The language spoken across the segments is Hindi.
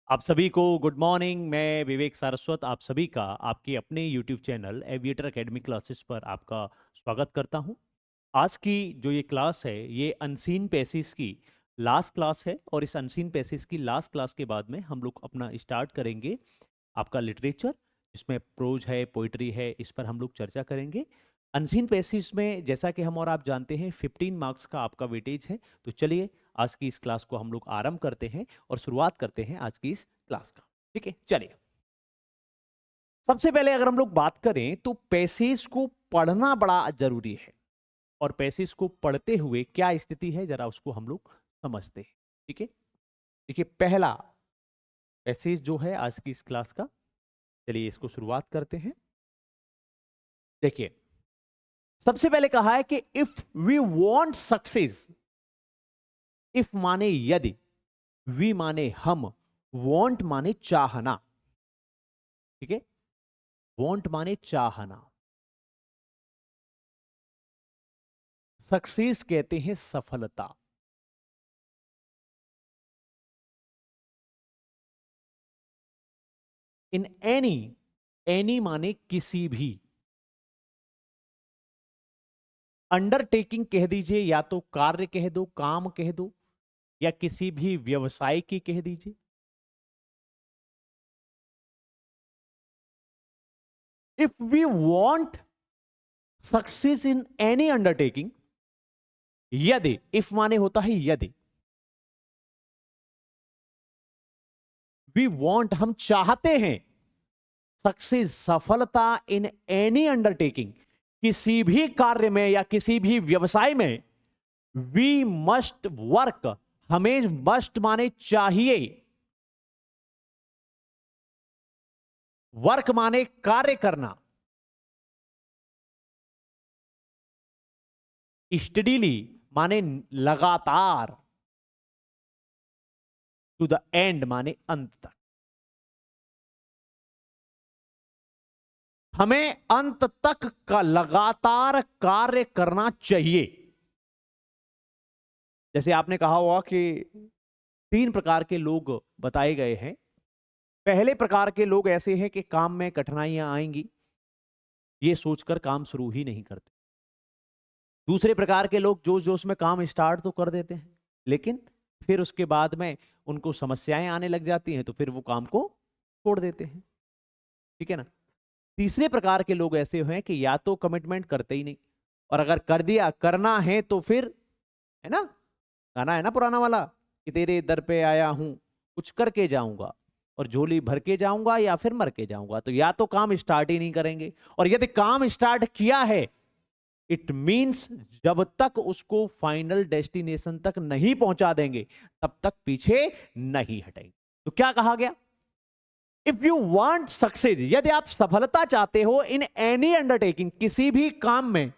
आप सभी को गुड मॉर्निंग। मैं विवेक सारस्वत आप सभी का आपके अपने YouTube channel aviator academy classes पर आपका स्वागत करता हूं। आज की जो ये क्लास है ये अनसीन पैसेज की लास्ट क्लास है और इस अनसीन पैसेज की लास्ट क्लास के बाद में हम लोग अपना स्टार्ट करेंगे आपका लिटरेचर, जिसमें प्रोज है, पोइट्री है, इस पर हम लोग चर्चा करेंगे। अनसीन पैसेज में जैसा कि हम और आप जानते हैं 15 मार्क्स का आपका वेटेज है। तो चलिए आज की इस क्लास को हम लोग आरंभ करते हैं और शुरुआत करते हैं आज की इस क्लास का। ठीक है, चलिए। सबसे पहले अगर हम लोग बात करें तो पैसेज को पढ़ना बड़ा जरूरी है और पैसेज को पढ़ते हुए क्या स्थिति है जरा उसको हम लोग समझते हैं। ठीक है, देखिए पहला पैसेज जो है आज की इस क्लास का, चलिए इसको शुरुआत करते हैं। देखिए सबसे पहले कहा है कि if we want success, if माने यदि, वी माने हम, वांट माने चाहना। ठीक है, वांट माने चाहना, सक्सेस कहते हैं सफलता। इन एनी, एनी माने किसी भी, अंडरटेकिंग कह दीजिए या तो कार्य कह दो, काम कह दो, या किसी भी व्यवसाय की कह दीजिए। If we want success in any undertaking, यदि, इफ माने होता है यदि, वी वांट हम चाहते हैं, सक्सेस सफलता इन एनी अंडरटेकिंग किसी भी कार्य में या किसी भी व्यवसाय में, वी मस्ट वर्क, हमें मस्ट माने चाहिए, वर्क माने कार्य करना, स्टडीली माने लगातार, टू द एंड माने अंत तक, हमें अंत तक का लगातार कार्य करना चाहिए। जैसे आपने कहा होगा कि 3 प्रकार के लोग बताए गए हैं। पहले प्रकार के लोग ऐसे हैं कि काम में कठिनाइयां आएंगी ये सोचकर काम शुरू ही नहीं करते। दूसरे प्रकार के लोग जोश जोश में काम स्टार्ट तो कर देते हैं, लेकिन फिर उसके बाद में उनको समस्याएं आने लग जाती हैं तो फिर वो काम को छोड़ देते हैं। ठीक है ना। तीसरे प्रकार के लोग ऐसे हैं कि या तो कमिटमेंट करते ही नहीं, और अगर कर दिया, करना है तो फिर, है ना, गाना है ना पुराना वाला कि तेरे दर पे आया हूं कुछ करके जाऊंगा, और झोली भर के जाऊंगा या फिर मर के जाऊंगा। तो या तो काम स्टार्ट ही नहीं करेंगे, और यदि काम स्टार्ट किया है इट मींस जब तक उसको फाइनल डेस्टिनेशन तक नहीं पहुंचा देंगे तब तक पीछे नहीं हटेंगे। तो क्या कहा गया, इफ यू वांट सक्सेस, यदि आप सफलता चाहते हो इन एनी अंडरटेकिंग किसी भी काम में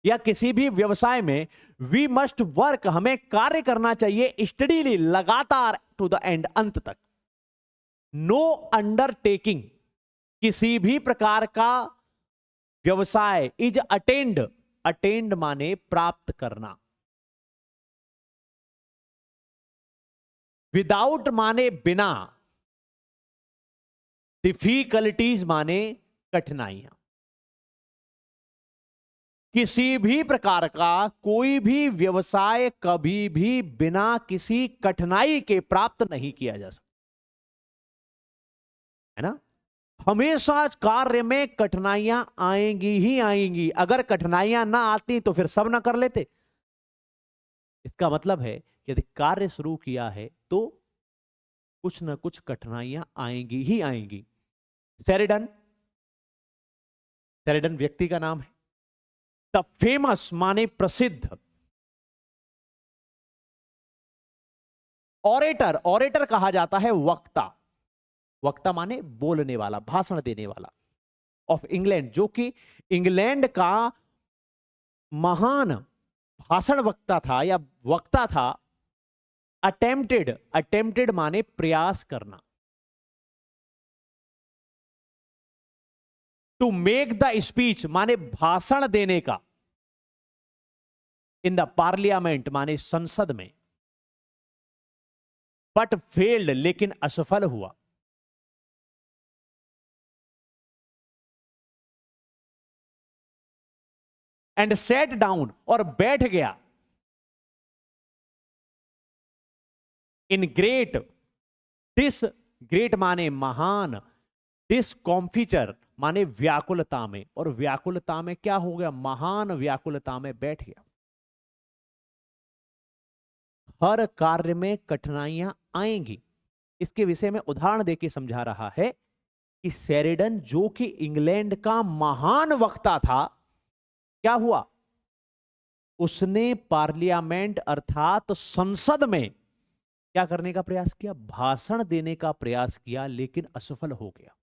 या किसी भी व्यवसाय में, वी मस्ट वर्क हमें कार्य करना चाहिए, स्टडीली लगातार, टू द एंड अंत तक। नो अंडरटेकिंग किसी भी प्रकार का व्यवसाय इज अटेंड, अटेंड माने प्राप्त करना, विदाउट माने बिना, डिफिकल्टीज माने कठिनाइयां। किसी भी प्रकार का कोई भी व्यवसाय कभी भी बिना किसी कठिनाई के प्राप्त नहीं किया जा सकता, है ना। हमेशा कार्य में कठिनाइयां आएंगी ही आएंगी। अगर कठिनाइयां ना आती तो फिर सब ना कर लेते। इसका मतलब है कि यदि कार्य शुरू किया है तो कुछ ना कुछ कठिनाइयां आएंगी ही आएंगी। शेरिडन, शेरिडन व्यक्ति का नाम है। द फेमस माने प्रसिद्ध, ऑरेटर, ऑरेटर कहा जाता है वक्ता, वक्ता माने बोलने वाला, भाषण देने वाला, ऑफ इंग्लैंड, जो कि इंग्लैंड का महान भाषण वक्ता था या वक्ता था। अटेम्प्टेड, अटेम्प्टेड माने प्रयास करना, टू मेक द स्पीच माने भाषण देने का, इन द पार्लियामेंट माने संसद में, बट फेल्ड, लेकिन असफल हुआ। एंड सेट डाउन, और बैठ गया। इन ग्रेट, दिस, ग्रेट माने महान, दिस कॉम्फिचर माने व्याकुलता में, और व्याकुलता में क्या हो गया, महान व्याकुलता में बैठ गया। हर कार्य में कठिनाइयां आएंगी, इसके विषय में उदाहरण देके समझा रहा है कि शेरिडन जो कि इंग्लैंड का महान वक्ता था, क्या हुआ, उसने पार्लियामेंट अर्थात संसद में क्या करने का प्रयास किया, भाषण देने का प्रयास किया, लेकिन असफल हो गया।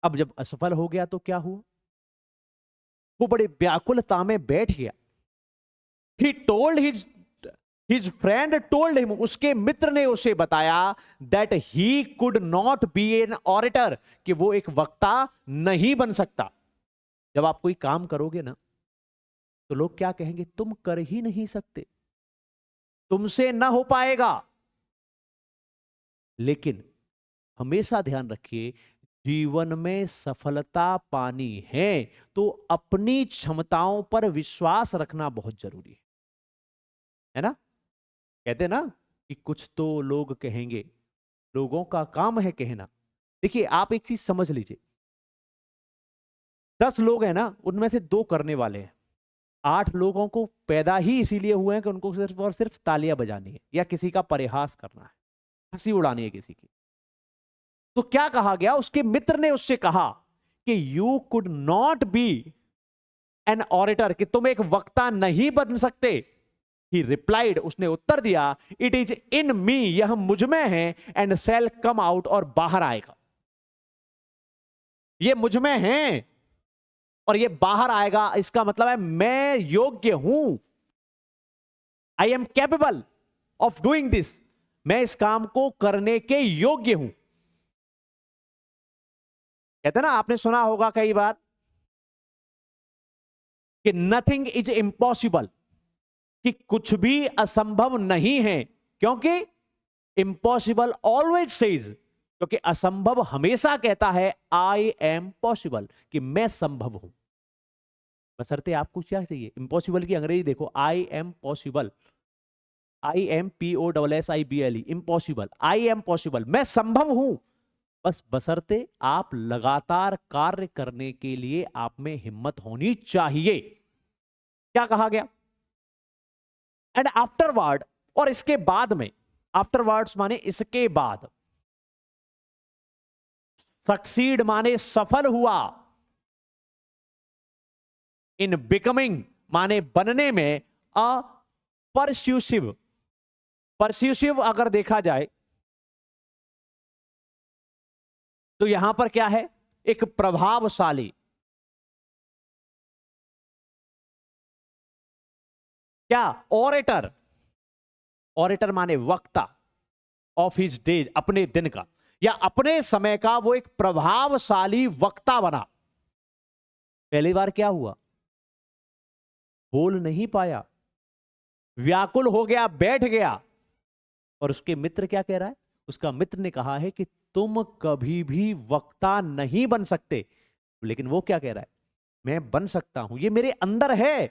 अब जब असफल हो गया तो क्या हुआ, वो बड़े व्याकुलता में बैठ गया। He told his friend told him, उसके मित्र ने उसे बताया that he could not be an orator, कि वो एक वक्ता नहीं बन सकता। जब आप कोई काम करोगे ना, तो लोग क्या कहेंगे, तुम कर ही नहीं सकते, तुमसे ना हो पाएगा। लेकिन हमेशा ध्यान रखिए, जीवन में सफलता पानी है तो अपनी क्षमताओं पर विश्वास रखना बहुत जरूरी है ना। कहते ना कि कुछ तो लोग कहेंगे, लोगों का काम है कहना। देखिए आप एक चीज समझ लीजिए, 10 लोग हैं ना, उनमें से 2 करने वाले हैं। 8 लोगों को पैदा ही इसीलिए हुए हैं कि उनको सिर्फ और सिर्फ तालियां बजानी है, या किसी का परिहास करना है, हंसी उड़ानी है किसी की। तो क्या कहा गया, उसके मित्र ने उससे कहा कि you could not be an orator, कि तुम एक वक्ता नहीं बन सकते। ही रिप्लाइड, उसने उत्तर दिया, इट इज इन मी, यह मुझ में है, एंड सेल कम आउट, और बाहर आएगा। ये मुझ में है और ये बाहर आएगा, इसका मतलब है मैं योग्य हूं, I am capable of doing this, मैं इस काम को करने के योग्य हूं। कहते ना, आपने सुना होगा कई बार कि नथिंग इज इम्पॉसिबल, कि कुछ भी असंभव नहीं है, क्योंकि इम्पॉसिबल ऑलवेज सेज, क्योंकि असंभव हमेशा कहता है आई एम पॉसिबल, कि मैं संभव हूं। बशर्ते आपको क्या चाहिए, इम्पॉसिबल की अंग्रेजी देखो, I am possible, IMPOSSIBLE, impossible, I am possible, मैं संभव हूं। बस बशर्ते आप लगातार कार्य करने के लिए आप में हिम्मत होनी चाहिए। क्या कहा गया, एंड आफ्टरवर्ड, और इसके बाद में, आफ्टरवर्ड्स माने इसके बाद, सक्सीड माने सफल हुआ, इन बिकमिंग माने बनने में, अ परस्यूसिव, परस्यूसिव अगर देखा जाए तो यहां पर क्या है, एक प्रभावशाली, क्या, ऑरेटर, ऑरेटर माने वक्ता, ऑफ हिज डे, अपने दिन का या अपने समय का वो एक प्रभावशाली वक्ता बना। पहली बार क्या हुआ, बोल नहीं पाया, व्याकुल हो गया, बैठ गया, और उसके मित्र क्या कह रहा है, उसका मित्र ने कहा है कि तुम कभी भी वक्ता नहीं बन सकते। लेकिन वो क्या कह रहा है, मैं बन सकता हूं, ये मेरे अंदर है,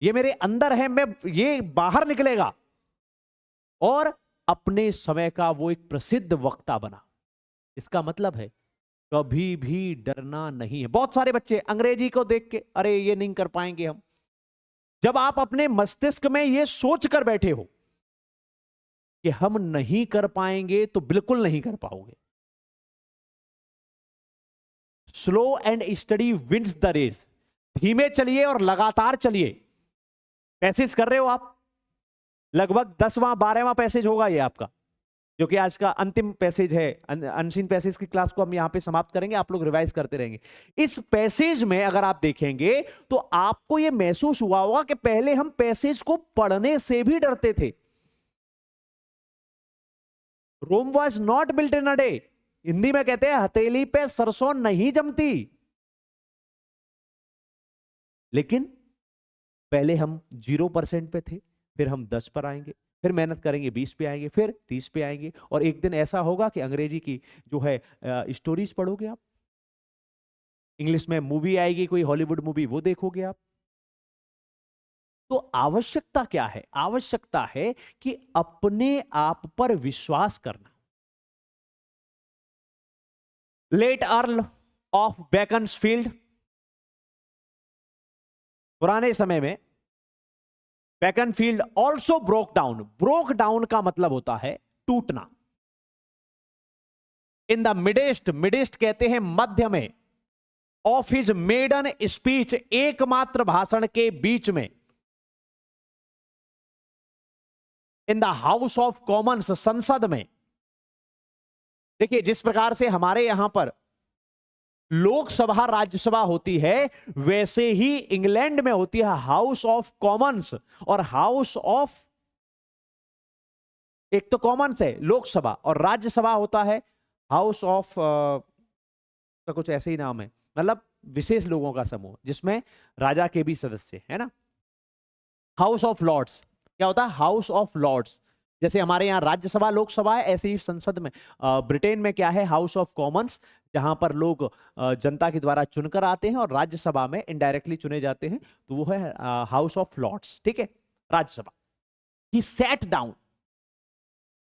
ये मेरे अंदर है, मैं, ये बाहर निकलेगा। और अपने समय का वो एक प्रसिद्ध वक्ता बना। इसका मतलब है कभी भी डरना नहीं है। बहुत सारे बच्चे अंग्रेजी को देख के, अरे ये नहीं कर पाएंगे हम। जब आप अपने मस्तिष्क में ये सोच कर बैठे हो कि हम नहीं कर पाएंगे, तो बिल्कुल नहीं कर पाओगे। Slow and steady wins the race, धीमे चलिए और लगातार चलिए। पैसेज कर रहे हो आप, लगभग 10वां 12वां पैसेज होगा ये आपका, जो कि आज का अंतिम पैसेज है। अनसीन पैसेज की क्लास को हम यहां पे समाप्त करेंगे, आप लोग रिवाइज करते रहेंगे। इस पैसेज में अगर आप देखेंगे तो आपको यह महसूस हुआ होगा कि पहले हम पैसेज को पढ़ने से भी डरते थे। Rome was not built in a day, Hindi में कहते हैं हथेली पे सरसों नहीं जमती। लेकिन पहले हम 0% पे थे, फिर हम 10 पर आएंगे, फिर मेहनत करेंगे 20 पे आएंगे, फिर 30 पे आएंगे, और एक दिन ऐसा होगा कि अंग्रेजी की जो है स्टोरीज पढ़ोगे आप, इंग्लिश में मूवी आएगी कोई हॉलीवुड मूवी, वो देखोगे आप। तो आवश्यकता क्या है? आवश्यकता है कि अपने आप पर विश्वास करना। लेट अर्ल ऑफ बेकन्सफील्ड, पुराने समय में Beaconfield also broke down. Broke down का मतलब होता है टूटना। इन द मिडेस्ट, मिडेस्ट कहते हैं मध्य में, ऑफ हिज मेडन स्पीच, एकमात्र भाषण के बीच में, in the house of Commons, संसद में। देखिए जिस प्रकार से हमारे यहां पर लोकसभा राज्यसभा होती है, वैसे ही इंग्लैंड में होती है हाउस ऑफ कॉमन्स और हाउस ऑफ, एक तो कॉमन्स है लोकसभा, और राज्यसभा होता है हाउस ऑफ का कुछ ऐसे ही नाम है, मतलब विशेष लोगों का समूह जिसमें राजा के भी सदस्य है ना। हाउस ऑफ लॉर्ड्स क्या होता है? House of Lords. जैसे हमारे यहाँ राज्यसभा लोकसभा है, ऐसे ही संसद में ब्रिटेन में क्या है? हाउस ऑफ कॉमन्स, जहां पर लोग जनता के द्वारा चुनकर आते हैं, और राज्यसभा में इनडायरेक्टली चुने जाते हैं, तो वो है हाउस ऑफ लॉर्ड्स, ठीक है, राज्यसभा। ही सैट डाउन,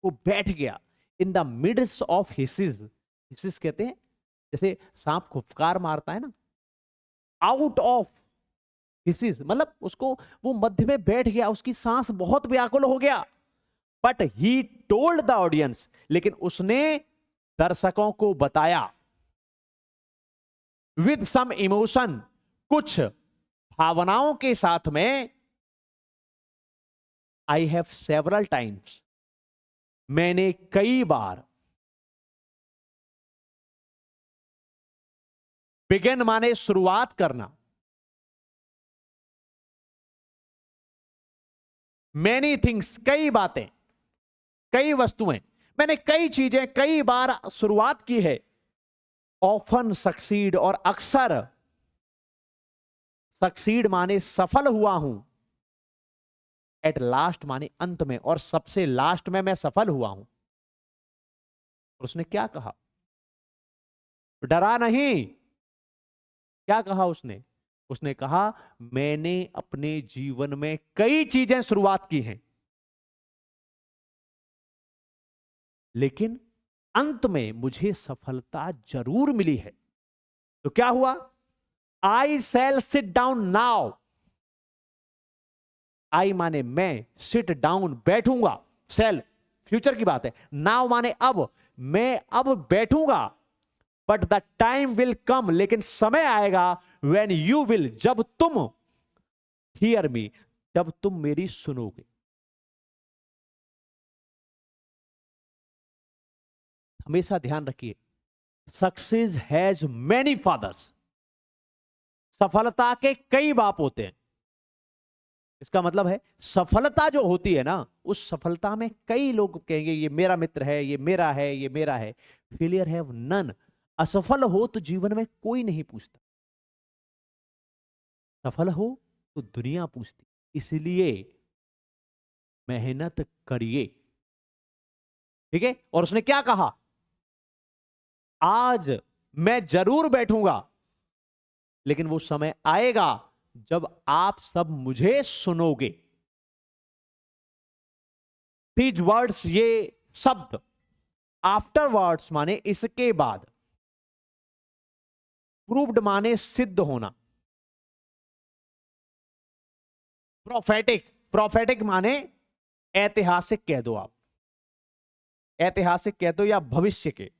वो बैठ गया, इन द मिड्स ऑफ हिसिस, हिसिस कहते हैं जैसे सांप फुफकार मारता है ना, आउट ऑफ हिसिस मतलब उसको, वो मध्य में बैठ गया, उसकी सांस बहुत व्याकुल हो गया। But he told the audience, लेकिन उसने दर्शकों को बताया, विद सम इमोशन, कुछ भावनाओं के साथ में, आई हैव सेवरल टाइम्स, मैंने कई बार, बिगिन माने शुरुआत करना, मैनी थिंग्स कई बातें, कई वस्तुएं, मैंने कई चीजें कई बार शुरुआत की है, ऑफन सक्सीड, और अक्सर, सक्सीड माने सफल हुआ हूं, एट लास्ट माने अंत में, और सबसे लास्ट में मैं सफल हुआ हूं। और उसने क्या कहा? डरा नहीं। क्या कहा उसने? उसने कहा मैंने अपने जीवन में कई चीजें शुरुआत की हैं, लेकिन अंत में मुझे सफलता जरूर मिली है। तो क्या हुआ? आई शैल सिट डाउन नाउ, आई माने मैं, सिट डाउन बैठूंगा, शैल फ्यूचर की बात है, नाउ माने अब, मैं अब बैठूंगा, but the time will come, लेकिन समय आएगा, व्हेन यू विल, जब तुम, हियर मी, जब तुम मेरी सुनोगे। हमेशा ध्यान रखिए, सक्सेस हैज मैनी फादर्स, सफलता के कई बाप होते हैं। इसका मतलब है सफलता जो होती है ना, उस सफलता में कई लोग कहेंगे ये मेरा मित्र है, ये मेरा है, ये मेरा है। फेलियर हैव नन, असफल हो तो जीवन में कोई नहीं पूछता, सफल हो तो दुनिया पूछती। इसलिए मेहनत करिए, ठीक है। और उसने क्या कहा? आज मैं जरूर बैठूंगा, लेकिन वो समय आएगा जब आप सब मुझे सुनोगे। दीज वर्ड्स, ये शब्द, आफ्टर वर्ड्स माने इसके बाद, प्रूव्ड माने सिद्ध होना, प्रोफेटिक, प्रोफेटिक माने ऐतिहासिक कह दो आप, ऐतिहासिक कह दो या भविष्य के।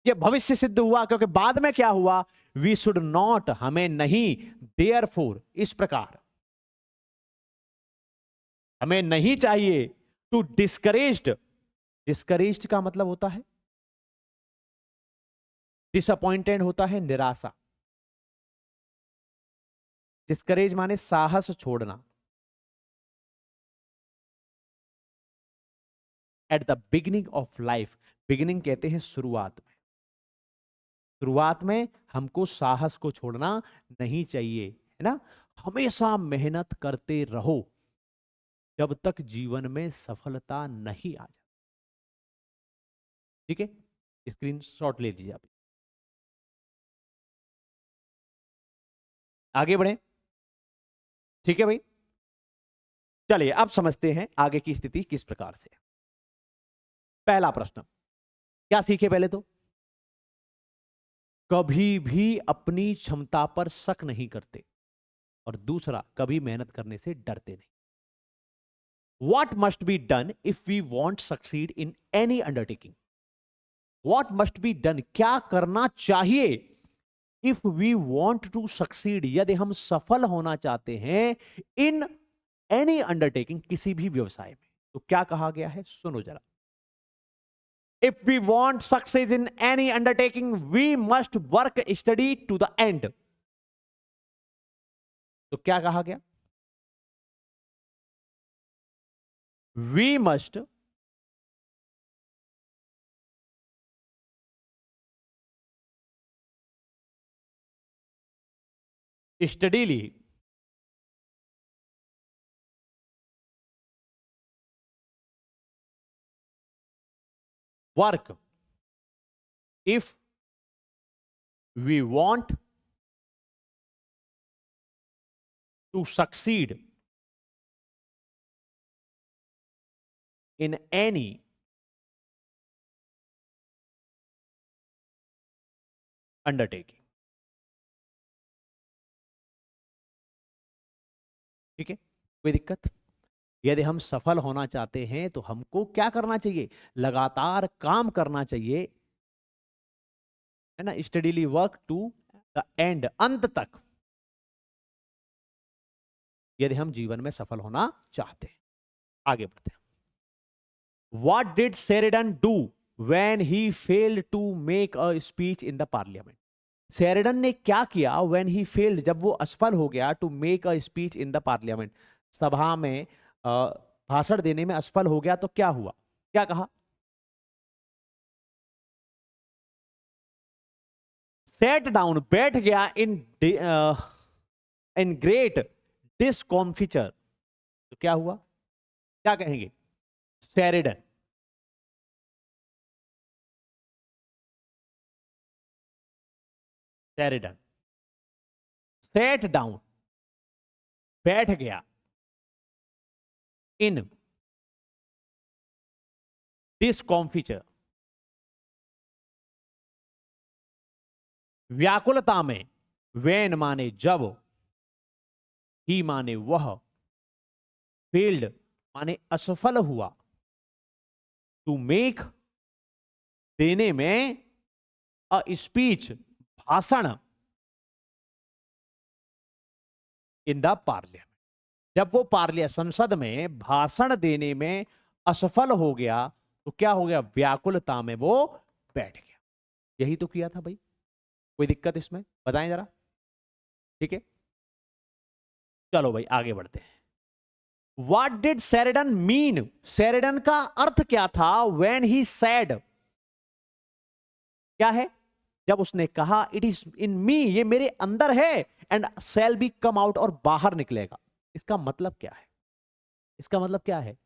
ये भविष्य सिद्ध हुआ क्योंकि बाद में क्या हुआ? वी शुड नॉट, हमें नहीं, देयर फोर, इस प्रकार हमें नहीं चाहिए, टू डिस्करेज्ड, डिस्करेज्ड का मतलब होता है डिसअपॉइंटेड, होता है निराशा। डिस्करेज माने साहस छोड़ना। At the beginning of life, beginning कहते हैं शुरुआत में, शुरुआत में हमको साहस को छोड़ना नहीं चाहिए, है ना। हमेशा मेहनत करते रहो जब तक जीवन में सफलता नहीं आ जाए। ठीक है, स्क्रीन शॉट ले लीजिए आप। आगे बढ़े, ठीक है भाई। चलिए अब समझते हैं आगे की स्थिति किस प्रकार से है। पहला प्रश्न, क्या सीखे पहले तो, कभी भी अपनी क्षमता पर शक नहीं करते, और दूसरा, कभी मेहनत करने से डरते नहीं। What must be done if we want succeed in any undertaking? What must be done? क्या करना चाहिए if we want to succeed? यदि हम सफल होना चाहते हैं in any undertaking, किसी भी व्यवसाय में, तो क्या कहा गया है, सुनो जरा। If we want success in any undertaking, we must work steady to the end. तो क्या कहा गया, we must steadily work if we want to succeed in any undertaking. ठीक है, कोई दिक्कत। यदि हम सफल होना चाहते हैं तो हमको क्या करना चाहिए, लगातार काम करना चाहिए, है ना, steadily work to the end, अंत तक, यदि हम जीवन में सफल होना चाहते हैं। आगे बढ़ते हैं। What did Sheridan do when he failed to make a speech in the parliament? Sheridan ने क्या किया when he failed, जब वो असफल हो गया, to make a speech in the parliament, सभा में भाषण देने में असफल हो गया, तो क्या हुआ, क्या कहा, सेट डाउन, बैठ गया, इन ग्रेट डिस्कॉम्फिचर, तो क्या हुआ, क्या कहेंगे, शेरिडन, शेरिडन सेट डाउन, बैठ गया, इन डिस्कॉम्फिचर, व्याकुलता में, वेन माने जब, ही माने वह, फेल्ड माने असफल हुआ, टू मेक देने में, अ स्पीच भाषण, इन द पार्लियामेंट, जब वो संसद में भाषण देने में असफल हो गया, तो क्या हो गया, व्याकुलता में वो बैठ गया। यही तो किया था भाई, कोई दिक्कत इसमें, बताएं जरा। ठीक है, चलो भाई आगे बढ़ते हैं। What did Sheridan mean? Sheridan का अर्थ क्या था when he said, क्या है, जब उसने कहा इट इज इन मी, ये मेरे अंदर है, and shall be come out, और बाहर निकलेगा। इसका मतलब क्या है, इसका मतलब क्या है,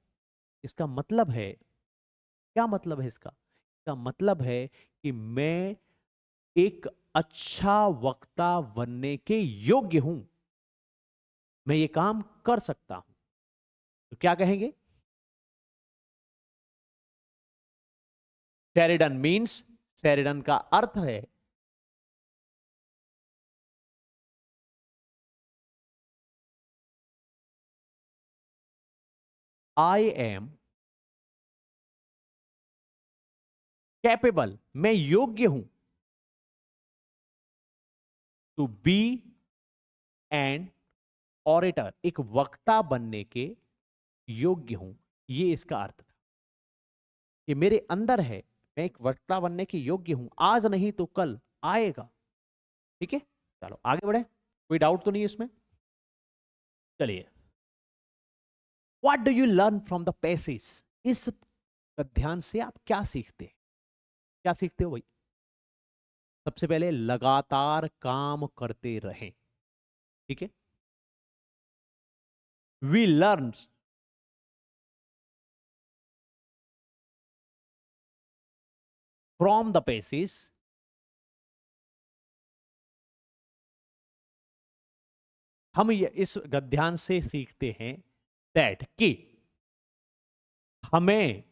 इसका मतलब है, क्या मतलब है इसका मतलब है कि मैं एक अच्छा वक्ता बनने के योग्य हूं, मैं ये काम कर सकता हूं, तो क्या कहेंगे, शेरिडन मीन्स, शेरिडन का अर्थ है, आई एम कैपेबल, मैं योग्य हूं, टू बी एन ऑरेटर, एक वक्ता बनने के योग्य हूं, ये इसका अर्थ था, ये मेरे अंदर है, मैं एक वक्ता बनने के योग्य हूं, आज नहीं तो कल आएगा। ठीक है, चलो आगे बढ़े, कोई डाउट तो नहीं इसमें। चलिए, what do you learn from the passage, इस ध्यान से आप क्या सीखते हैं, क्या सीखते हो भाई, सबसे पहले लगातार काम करते रहें, ठीक है। वी लर्न फ्रॉम द पेसिस, हम इस गद्यांश से सीखते हैं दैट कि हमें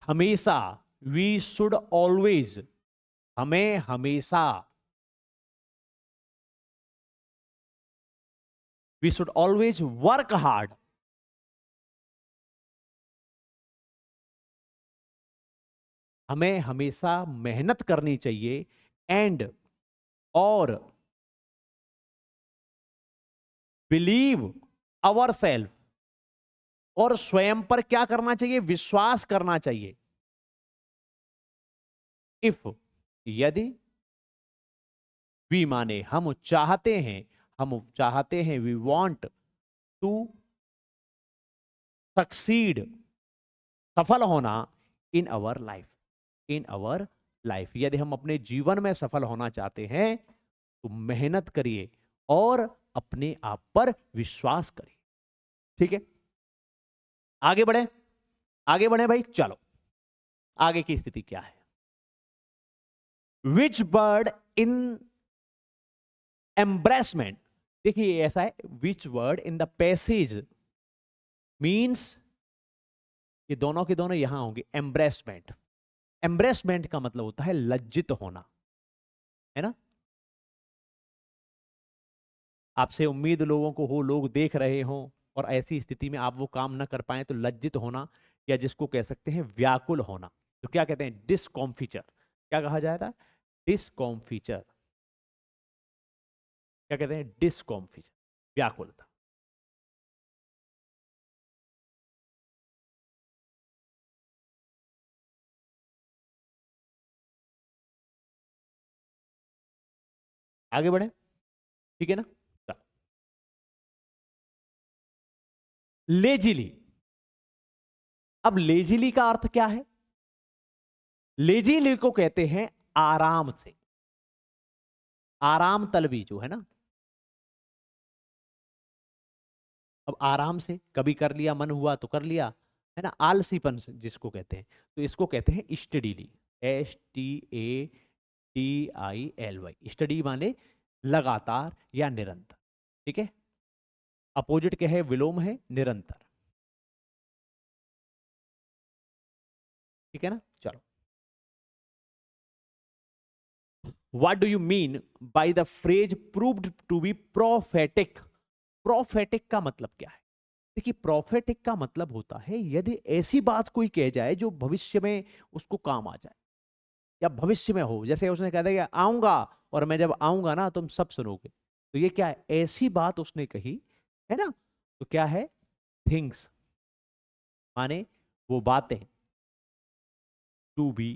हमेशा, वी शुड ऑलवेज, हमें हमेशा, we should always work hard, हमें हमेशा मेहनत करनी चाहिए, एंड और बिलीव अवर सेल्फ, और स्वयं पर क्या करना चाहिए, विश्वास करना चाहिए। इफ, यदि, वी माने हम चाहते हैं, हम चाहते हैं, वी वॉन्ट टू सक्सीड, सफल होना, इन our life, in our life, यदि हम अपने जीवन में सफल होना चाहते हैं तो मेहनत करिए और अपने आप पर विश्वास करिए, ठीक है। आगे बढ़े, आगे बढ़े भाई, चलो आगे की स्थिति क्या है। विच बर्ड इन एम्ब्रेसमेंट, देखिए ऐसा है, which word in the passage means, ये दोनों के दोनों यहां होंगे, एम्ब्रेसमेंट। एम्ब्रेसमेंट का मतलब होता है लज्जित होना, है ना। आपसे उम्मीद लोगों को हो, लोग देख रहे हो और ऐसी स्थिति में आप वो काम ना कर पाए तो लज्जित होना, या जिसको कह सकते हैं व्याकुल होना, तो क्या कहते हैं, डिस्कॉम्फिचर। क्या कहा जाता है, डिस्कॉम्फिचर। क्या कहते हैं, डिस्कॉम्फिचर, व्याकुलता। आगे बढ़े, ठीक है ना। लेजिली, अब लेजिली का अर्थ क्या है, लेजिली को कहते हैं आराम से, आराम तलबी जो है ना। अब आराम से कभी कर लिया, मन हुआ तो कर लिया, है ना, आलसीपन से जिसको कहते हैं, तो इसको कहते हैं स्टडीली, STADILY, स्टडी माने लगातार या निरंतर, ठीक है। अपोजिट क्या है, विलोम है, निरंतर, ठीक है ना। चलो, what do you mean by the phrase proved to be prophetic, prophetic का मतलब क्या है। देखिए, प्रोफेटिक का मतलब होता है यदि ऐसी बात कोई कह जाए जो भविष्य में उसको काम आ जाए, या भविष्य में हो, जैसे उसने कहा था कि आऊंगा और मैं जब आऊंगा ना तुम सब सुनोगे, तो ये क्या है, ऐसी बात उसने कही, है ना। तो क्या है, थिंग्स माने वो बातें, टू बी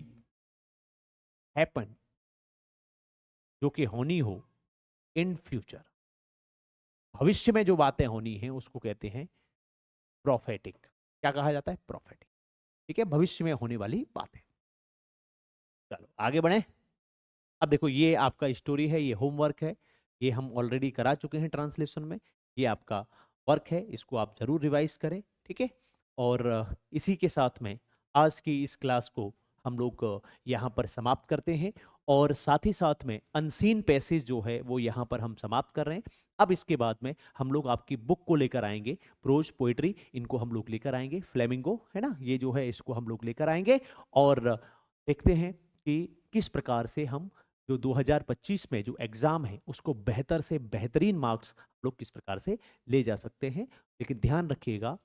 हैपन जो कि होनी हो, इन फ्यूचर भविष्य में जो बातें होनी है उसको कहते हैं प्रोफेटिक। क्या कहा जाता है, प्रोफेटिक, ठीक है, भविष्य में होने वाली बातें। चलो आगे बढ़े। अब देखो, ये आपका स्टोरी है, ये होमवर्क है, ये हम ऑलरेडी करा चुके हैं ट्रांसलेशन में, ये आपका वर्क है, इसको आप जरूर रिवाइज करें, ठीक है। और इसी के साथ में आज की इस क्लास को हम लोग यहाँ पर समाप्त करते हैं, और साथ ही साथ में अनसीन पैसेज जो है वो यहाँ पर हम समाप्त कर रहे हैं। अब इसके बाद में हम लोग आपकी बुक को लेकर आएंगे, प्रोज पोइट्री, इनको हम लोग लेकर आएंगे, फ्लेमिंगो है ना, ये जो है इसको हम लोग लेकर आएंगे, और देखते हैं कि किस प्रकार से हम जो 2025 में जो एग्जाम है उसको बेहतर से बेहतरीन मार्क्स लोग किस प्रकार से ले जा सकते हैं। लेकिन ध्यान रखिएगा,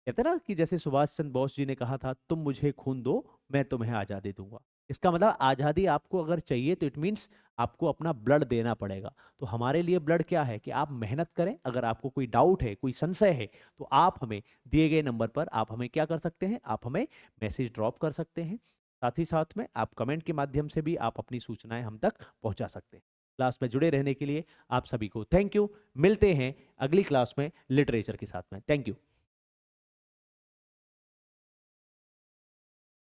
कहते हैं ना कि जैसे सुभाष चंद्र बोस जी ने कहा था, तुम मुझे खून दो मैं तुम्हें आजादी दूंगा, इसका मतलब आजादी आपको अगर चाहिए तो इट मीन्स आपको अपना ब्लड देना पड़ेगा। तो हमारे लिए ब्लड क्या है कि आप मेहनत करें, अगर आपको कोई डाउट है, कोई संशय है, तो आप हमें दिए गए नंबर पर आप हमें क्या कर सकते हैं, आप हमें मैसेज ड्रॉप कर सकते हैं। साथ ही साथ में आप कमेंट के माध्यम से भी आप अपनी सूचनाएं हम तक पहुंचा सकते हैं। क्लास में जुड़े रहने के लिए आप सभी को थैंक यू। मिलते हैं अगली क्लास में लिटरेचर के साथ में। Thank you.